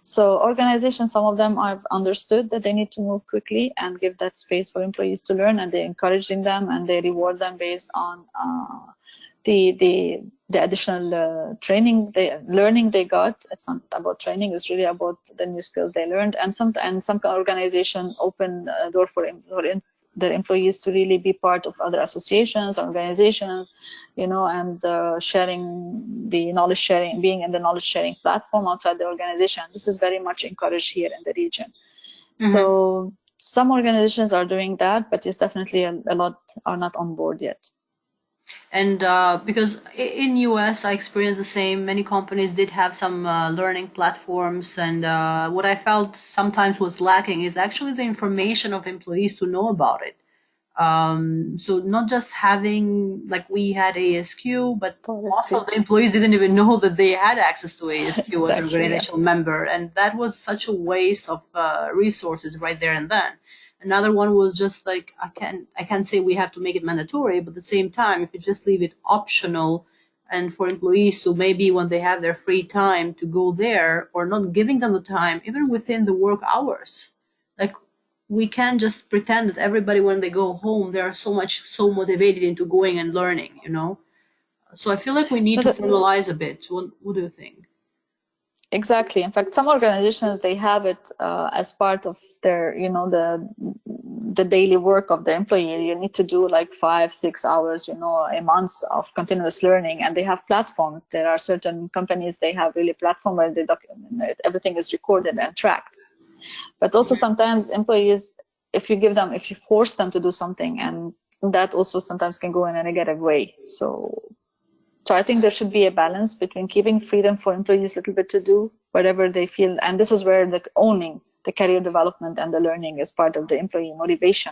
So organizations, some of them have understood that they need to move quickly and give that space for employees to learn, and they're encouraging them and they reward them based on the additional training, the learning they got. It's not about training; it's really about the new skills they learned. And some organization open a door for their employees to really be part of other associations, organizations, and sharing the knowledge sharing, being in the knowledge sharing platform outside the organization. This is very much encouraged here in the region. Mm-hmm. So some organizations are doing that, but it's definitely a lot are not on board yet. And because in US I experienced the same, many companies did have some learning platforms, and what I felt sometimes was lacking is actually the information of employees to know about it. So not just having, like we had ASQ, but also the employees didn't even know that they had access to ASQ exactly, as an organizational member, and that was such a waste of resources right there and then. Another one was just like, I can't say we have to make it mandatory, but at the same time, if you just leave it optional and for employees to maybe when they have their free time to go there, or not giving them the time, even within the work hours. Like, we can't just pretend that everybody, when they go home, they are so motivated into going and learning, So I feel like we need to formalize a bit. What do you think? Exactly. In fact, some organizations, they have it as part of their, the daily work of the employee. You need to do like 5-6 hours, a month of continuous learning, and they have platforms. There are certain companies, they have really platform where they document everything is recorded and tracked. But also sometimes employees, if you force them to do something, and that also sometimes can go in a negative way. So I think there should be a balance between giving freedom for employees a little bit to do whatever they feel. And this is where owning the career development and the learning is part of the employee motivation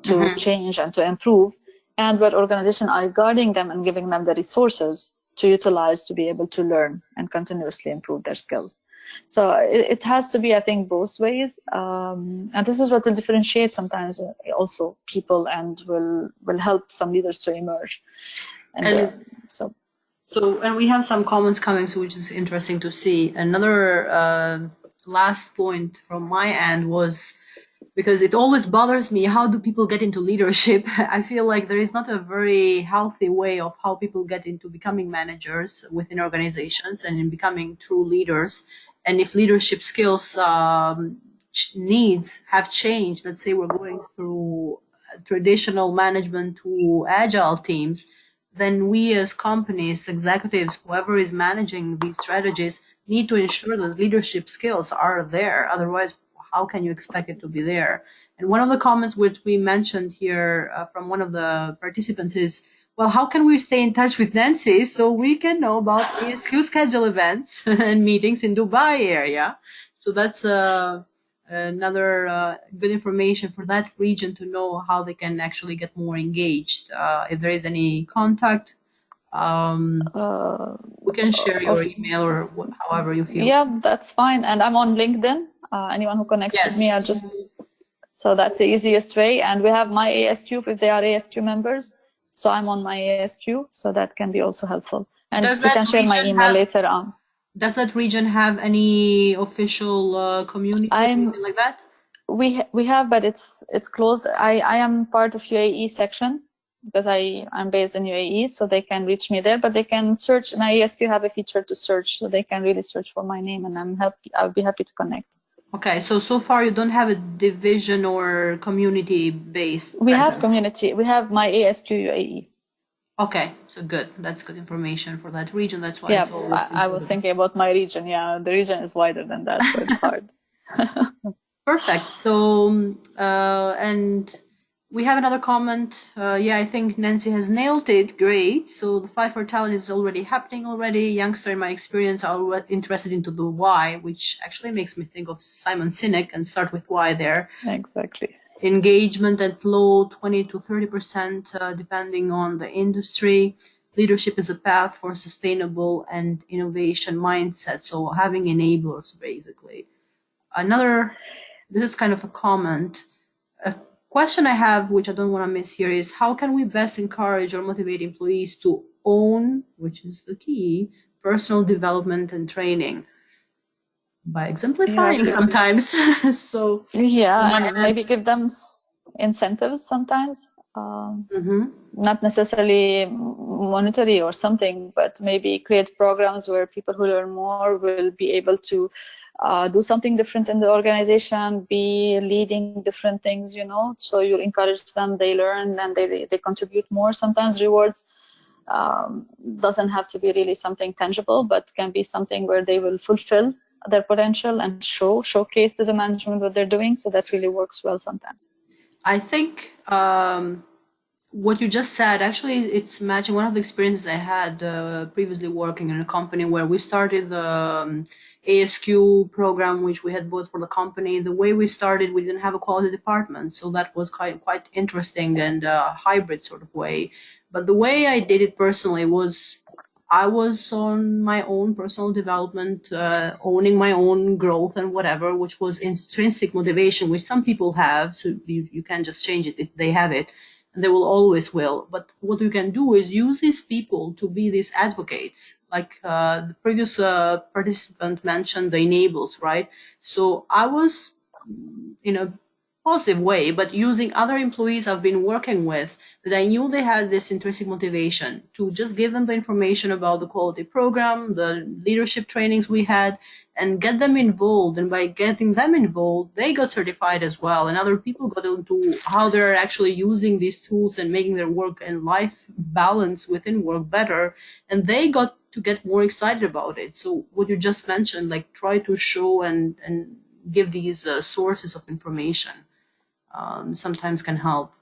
to change and to improve. And where organizations are guarding them and giving them the resources to utilize to be able to learn and continuously improve their skills. So it has to be, I think, both ways. And this is what will differentiate sometimes also people and will help some leaders to emerge. And and we have some comments coming, so which is interesting to see. Another last point from my end was, because it always bothers me, how do people get into leadership? I feel like there is not a very healthy way of how people get into becoming managers within organizations and in becoming true leaders. And if leadership skills needs have changed, let's say we're going through traditional management to agile teams, then we as companies, executives, whoever is managing these strategies, need to ensure that leadership skills are there. Otherwise, how can you expect it to be there? And one of the comments which we mentioned here from one of the participants is, well, how can we stay in touch with Nancy so we can know about ASQ schedule events and meetings in Dubai area? So that's another good information for that region to know how they can actually get more engaged. If there is any contact, we can share your email or however you feel. Yeah, that's fine. And I'm on LinkedIn. Anyone who connects with me, so that's the easiest way. And we have my ASQ if they are ASQ members. So I'm on my ASQ, so that can be also helpful. And you can share my email later on. Does that region have any official community or anything like that? We have, but it's closed. I am part of UAE section because I'm based in UAE, so they can reach me there. But they can search. My ASQ have a feature to search, so they can really search for my name, and I'll be happy to connect. Okay, so far you don't have a division or community based. We have community. We have my ASQ UAE. Okay, so good. That's good information for that region. That's why it's always I was thinking about my region. Yeah, the region is wider than that, so it's hard. Perfect. So, and we have another comment. I think Nancy has nailed it. Great. So the Fight for Talent is already happening already. Youngster, in my experience, are interested into the why, which actually makes me think of Simon Sinek and start with why there. Exactly. Engagement at low 20 to 30%, depending on the industry. Leadership is a path for sustainable and innovation mindset. So having enablers, basically. This is kind of a comment. A question I have, which I don't want to miss here, is how can we best encourage or motivate employees to own, which is the key, personal development and training by exemplifying sometimes. So yeah, and maybe give them incentives sometimes. Not necessarily monetary or something, but maybe create programs where people who learn more will be able to do something different in the organization, be leading different things, you know. So you encourage them, they learn, and they contribute more. Sometimes rewards doesn't have to be really something tangible, but can be something where they will fulfill their potential and showcase to the management what they're doing. So that really works well sometimes. I think what you just said, actually, it's matching one of the experiences I had previously working in a company where we started the ASQ program, which we had bought for the company. The way we started, we didn't have a quality department, so that was quite interesting and a hybrid sort of way. But the way I did it personally was I was on my own personal development, owning my own growth and whatever, which was intrinsic motivation, which some people have, so you can't just change it, they have it. And they will always will. But what you can do is use these people to be these advocates. Like the previous participant mentioned, the enables, right? So I was in a positive way, but using other employees I've been working with that I knew they had this intrinsic motivation to just give them the information about the quality program, the leadership trainings we had, and get them involved. And by getting them involved, they got certified as well. And other people got into how they're actually using these tools and making their work and life balance within work better. And they got to get more excited about it. So what you just mentioned, like try to show and give these sources of information sometimes can help.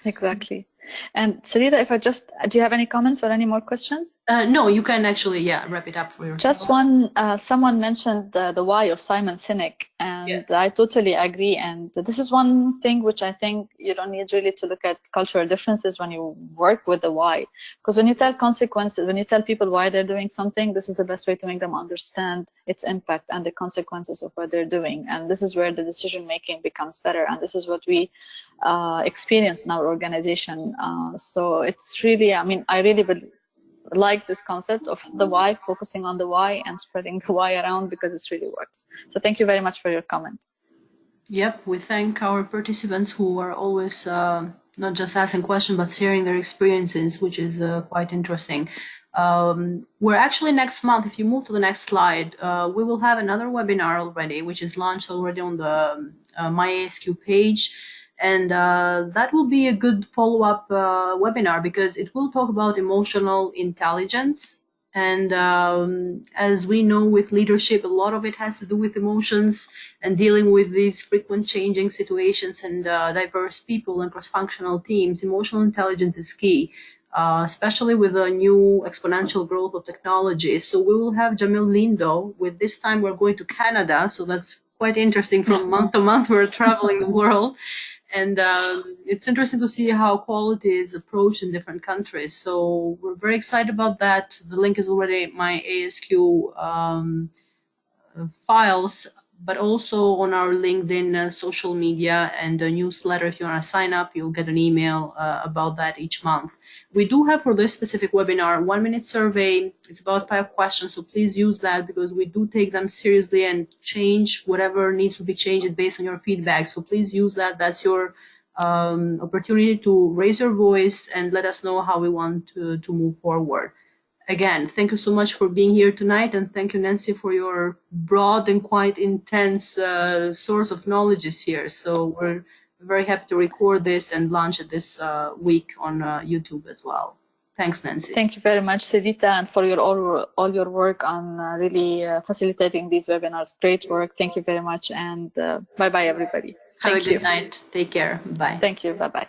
Exactly. And Sarita, if do you have any comments or any more questions? No, you can actually, wrap it up for yourself. Just one, someone mentioned the why of Simon Sinek, and I totally agree. And this is one thing which I think you don't need really to look at cultural differences when you work with the why. Because when you tell consequences, when you tell people why they're doing something, this is the best way to make them understand its impact and the consequences of what they're doing. And this is where the decision making becomes better. And this is what we experience in our organization. So it's really, I mean, I really like this concept of the why, focusing on the why and spreading the why around, because it really works. So thank you very much for your comment. Yep, we thank our participants who are always not just asking questions, but sharing their experiences, which is quite interesting. We're actually next month, if you move to the next slide, we will have another webinar already, which is launched already on the MyASQ page. And that will be a good follow-up webinar because it will talk about emotional intelligence. And as we know with leadership, a lot of it has to do with emotions and dealing with these frequent changing situations and diverse people and cross-functional teams. Emotional intelligence is key, especially with the new exponential growth of technology. So we will have Jamil Lindo. With this time, we're going to Canada. So that's quite interesting. From month to month, we're traveling the world. And it's interesting to see how quality is approached in different countries. So we're very excited about that. The link is already in my ASQ files, but also on our LinkedIn social media and a newsletter. If you want to sign up, you'll get an email about that each month. We do have for this specific webinar 1-minute survey. It's about 5 questions, so please use that because we do take them seriously and change whatever needs to be changed based on your feedback. So please use that. That's your opportunity to raise your voice and let us know how we want to move forward. Again, thank you so much for being here tonight, and thank you, Nancy, for your broad and quite intense source of knowledge here. So we're very happy to record this and launch it this week on YouTube as well. Thanks, Nancy. Thank you very much, Sarita, and for your all your work on really facilitating these webinars. Great work. Thank you very much, and bye-bye, everybody. Have a good night. Take care. Bye. Thank you. Bye-bye.